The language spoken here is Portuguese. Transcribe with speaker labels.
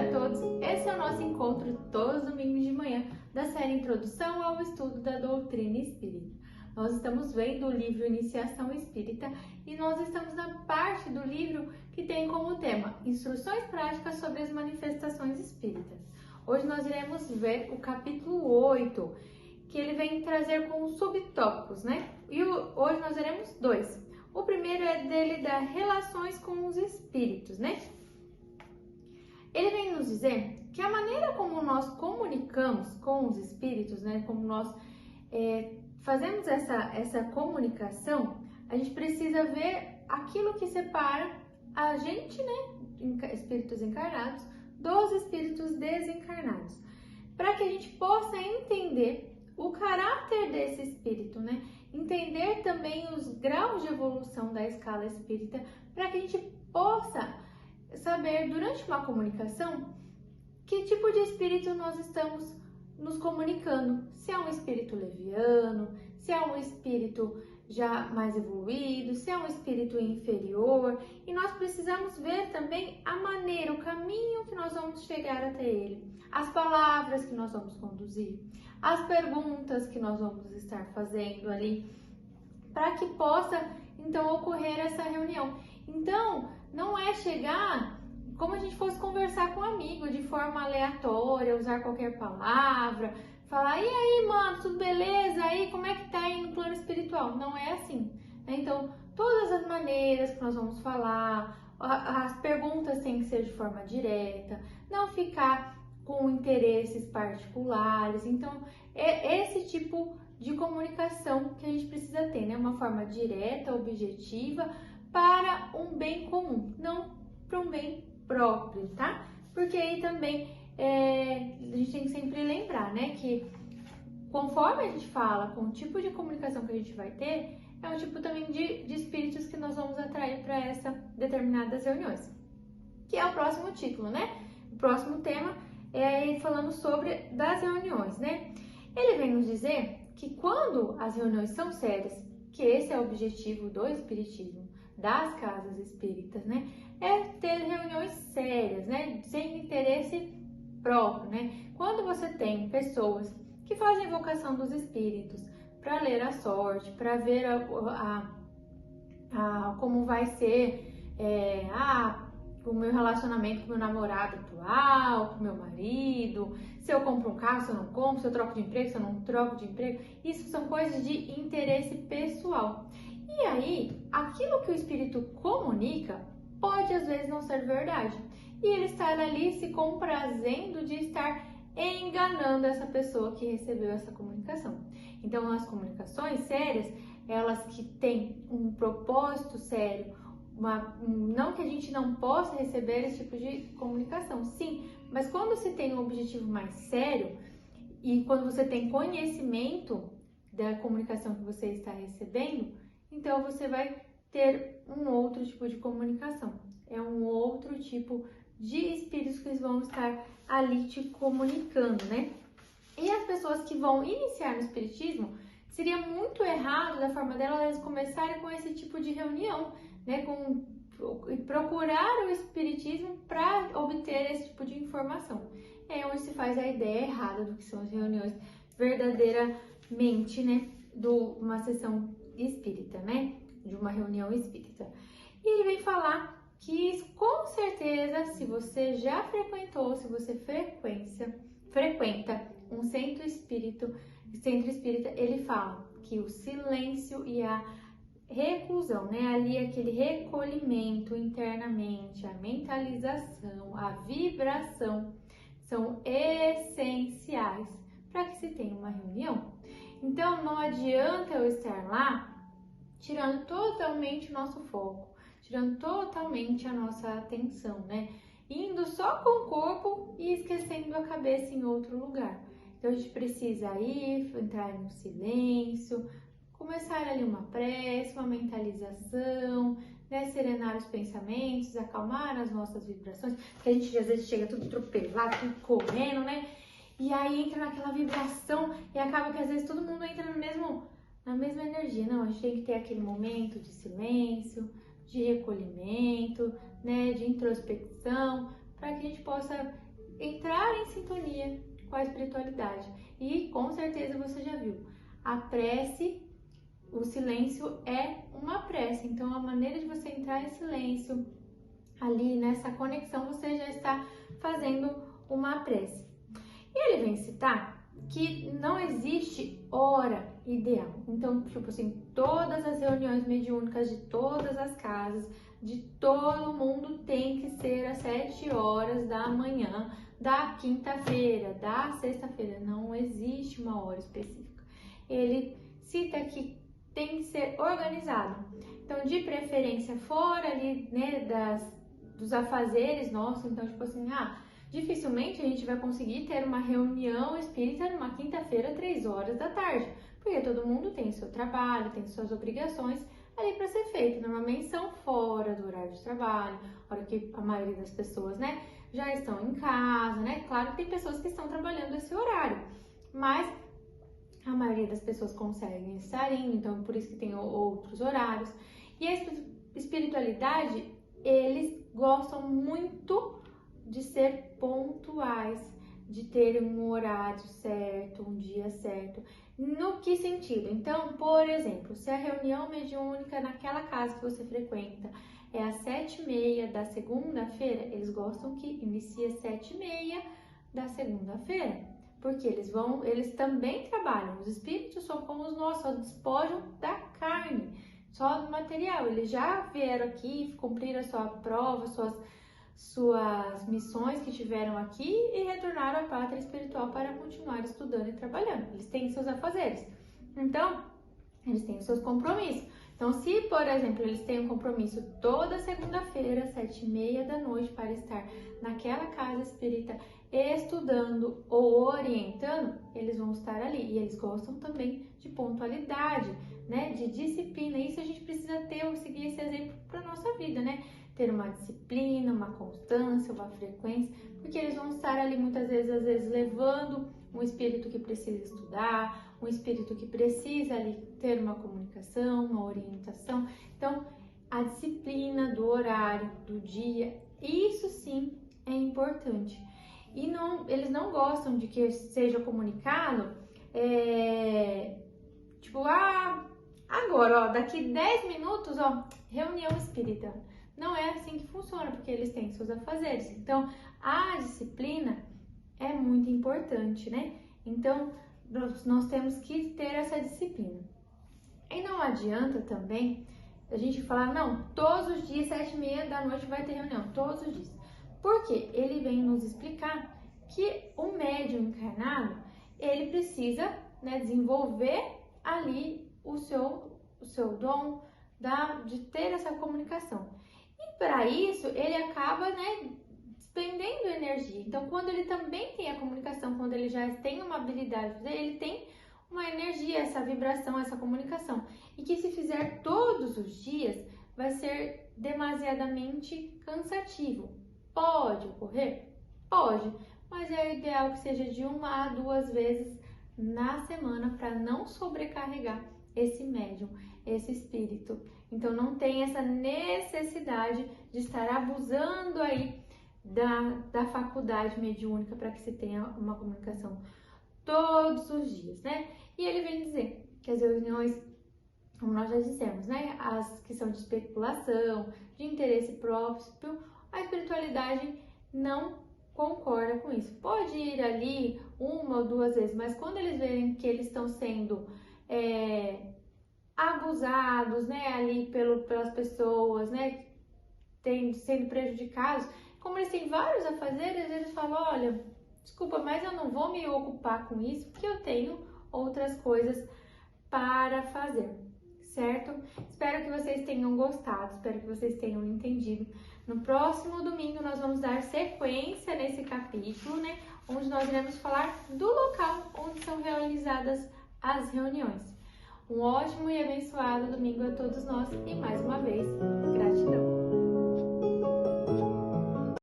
Speaker 1: dia a todos! Esse é o nosso encontro todos os domingos de manhã da série Introdução ao Estudo da Doutrina Espírita. Nós estamos vendo o livro Iniciação Espírita e nós estamos na parte do livro que tem como tema Instruções Práticas sobre as Manifestações Espíritas. Hoje nós iremos ver o capítulo 8, que ele vem trazer com subtópicos, né? E hoje nós veremos dois. O primeiro é dele das relações com os espíritos, né? Ele vem nos dizer que a maneira como nós comunicamos com os espíritos, né? Como nós fazemos essa comunicação, a gente precisa ver aquilo que separa a gente, né? Espíritos encarnados, dos espíritos desencarnados. Para que a gente possa entender o caráter desse espírito, né? Entender também os graus de evolução da escala espírita, para que a gente possa saber durante uma comunicação que tipo de espírito nós estamos nos comunicando. Se é um espírito leviano, se é um espírito já mais evoluído, se é um espírito inferior. E nós precisamos ver também a maneira, o caminho que nós vamos chegar até ele, as palavras que nós vamos conduzir, as perguntas que nós vamos estar fazendo ali, para que possa então ocorrer essa reunião. Então, não é chegar como a gente fosse conversar com um amigo de forma aleatória, usar qualquer palavra, falar, e aí, mano, tudo beleza? Aí, como é que tá aí no plano espiritual? Não é assim, né? Então, todas as maneiras que nós vamos falar, as perguntas têm que ser de forma direta, não ficar com interesses particulares. Então, é esse tipo de comunicação que a gente precisa ter, né? Uma forma direta, objetiva, para um bem comum, não para um bem próprio, tá? Porque aí também a gente tem que sempre lembrar, né? Que conforme a gente fala, com o tipo de comunicação que a gente vai ter, é um tipo também de espíritos que nós vamos atrair para essas determinadas reuniões. Que é o próximo título, né? O próximo tema é ele falando sobre das reuniões, né? Ele vem nos dizer que quando as reuniões são sérias, que esse é o objetivo do espiritismo, das casas espíritas, né? É ter reuniões sérias, né? Sem interesse próprio, né? Quando você tem pessoas que fazem invocação dos espíritos para ler a sorte, para ver como vai ser o meu relacionamento com o meu namorado atual, com o meu marido, se eu compro um carro, se eu não compro, se eu troco de emprego, se eu não troco de emprego. Isso são coisas de interesse pessoal. E aí, aquilo que o espírito comunica pode às vezes não ser verdade. E ele estar ali se comprazendo de estar enganando essa pessoa que recebeu essa comunicação. Então, as comunicações sérias, elas que têm um propósito sério, não que a gente não possa receber esse tipo de comunicação, sim, mas quando você tem um objetivo mais sério e quando você tem conhecimento da comunicação que você está recebendo, então você vai ter um outro tipo de comunicação. É um outro tipo de espíritos que vão estar ali te comunicando, né? E as pessoas que vão iniciar no espiritismo, seria muito errado da forma delas começarem com esse tipo de reunião, né? Procurar o espiritismo para obter esse tipo de informação. É onde se faz a ideia errada do que são as reuniões verdadeiramente, né? De uma sessão espírita, né? De uma reunião espírita. E ele vem falar que com certeza, se você já frequentou, se você frequenta um centro espírita, ele fala que o silêncio e a reclusão, né? Ali aquele recolhimento internamente, a mentalização, a vibração são essenciais para que se tenha uma reunião. Então, não adianta eu estar lá tirando totalmente o nosso foco, tirando totalmente a nossa atenção, né? Indo só com o corpo e esquecendo a cabeça em outro lugar. Então, a gente precisa ir, entrar no silêncio, começar ali uma prece, uma mentalização, né? Serenar os pensamentos, acalmar as nossas vibrações, porque a gente às vezes chega tudo atropelado, tudo correndo, né? E aí entra naquela vibração e acaba que às vezes todo mundo entra na mesma energia. Não, a gente tem que ter aquele momento de silêncio, de recolhimento, né? De introspecção, para que a gente possa entrar em sintonia com a espiritualidade. E com certeza você já viu, a prece, o silêncio é uma prece. Então a maneira de você entrar em silêncio, ali nessa conexão, você já está fazendo uma prece. E ele vem citar que não existe hora ideal. Então, tipo assim, todas as reuniões mediúnicas de todas as casas, de todo mundo, tem que ser às 7 horas da manhã, da quinta-feira, da sexta-feira. Não existe uma hora específica. Ele cita que tem que ser organizado. Então, de preferência, fora ali, né, dos afazeres nossos. Então, tipo assim, dificilmente a gente vai conseguir ter uma reunião espírita numa quinta-feira, 3 horas da tarde, porque todo mundo tem seu trabalho, tem suas obrigações ali para ser feito. Normalmente são fora do horário de trabalho, hora que a maioria das pessoas, né, já estão em casa, né? Claro que tem pessoas que estão trabalhando esse horário, mas a maioria das pessoas conseguem estar indo, então por isso que tem outros horários. E a espiritualidade, eles gostam muito de ser pontuais, de ter um horário certo, um dia certo. No que sentido? Então, por exemplo, se a reunião mediúnica naquela casa que você frequenta é às 7h30 da segunda-feira, eles gostam que inicie às 7h30 da segunda-feira, porque eles também trabalham. Os espíritos são como os nossos, só despojam da carne, só do material. Eles já vieram aqui, cumpriram a sua prova, suas missões que tiveram aqui e retornaram à pátria espiritual para continuar estudando e trabalhando. Eles têm seus afazeres, então eles têm os seus compromissos. Então, se, por exemplo, eles têm um compromisso toda segunda-feira, 7h30 da noite, para estar naquela casa espírita estudando ou orientando, eles vão estar ali. E eles gostam também de pontualidade, né? De disciplina. Isso a gente precisa seguir esse exemplo para a nossa vida, né? Ter uma disciplina, uma constância, uma frequência, porque eles vão estar ali muitas vezes, às vezes, levando um espírito que precisa estudar, um espírito que precisa ali ter uma comunicação, uma orientação. Então, a disciplina do horário, do dia, isso sim é importante. E eles não gostam de que seja comunicado, tipo, agora, daqui 10 minutos, reunião espírita. Não é assim que funciona, porque eles têm seus afazeres. Então, a disciplina é muito importante, né? Então, nós temos que ter essa disciplina. E não adianta também a gente falar, não, todos os dias, 7h30 da noite vai ter reunião, todos os dias. Porque ele vem nos explicar que o médium encarnado, ele precisa, né, desenvolver ali o seu dom de ter essa comunicação. E para isso, ele acaba, né, despendendo energia. Então, quando ele também tem a comunicação, quando ele já tem uma habilidade, ele tem uma energia, essa vibração, essa comunicação. E que se fizer todos os dias, vai ser demasiadamente cansativo. Pode ocorrer? Pode, mas é ideal que seja de 1 a 2 vezes na semana para não sobrecarregar esse médium, esse espírito. Então não tem essa necessidade de estar abusando aí da faculdade mediúnica para que se tenha uma comunicação todos os dias, né? E ele vem dizer que as reuniões, como nós já dissemos, né, as que são de especulação, de interesse próprio, a espiritualidade não concorda com isso. Pode ir ali 1 ou 2 vezes, mas quando eles verem que eles estão sendo abusados, né, ali pelas pessoas, né, sendo prejudicados, como eles têm vários afazeres, eles falam, olha, desculpa, mas eu não vou me ocupar com isso, porque eu tenho outras coisas para fazer, certo? Espero que vocês tenham gostado, espero que vocês tenham entendido. No próximo domingo nós vamos dar sequência nesse capítulo, né, onde nós iremos falar do local onde são realizadas as reuniões. Um ótimo e abençoado domingo a todos nós e mais uma vez, gratidão!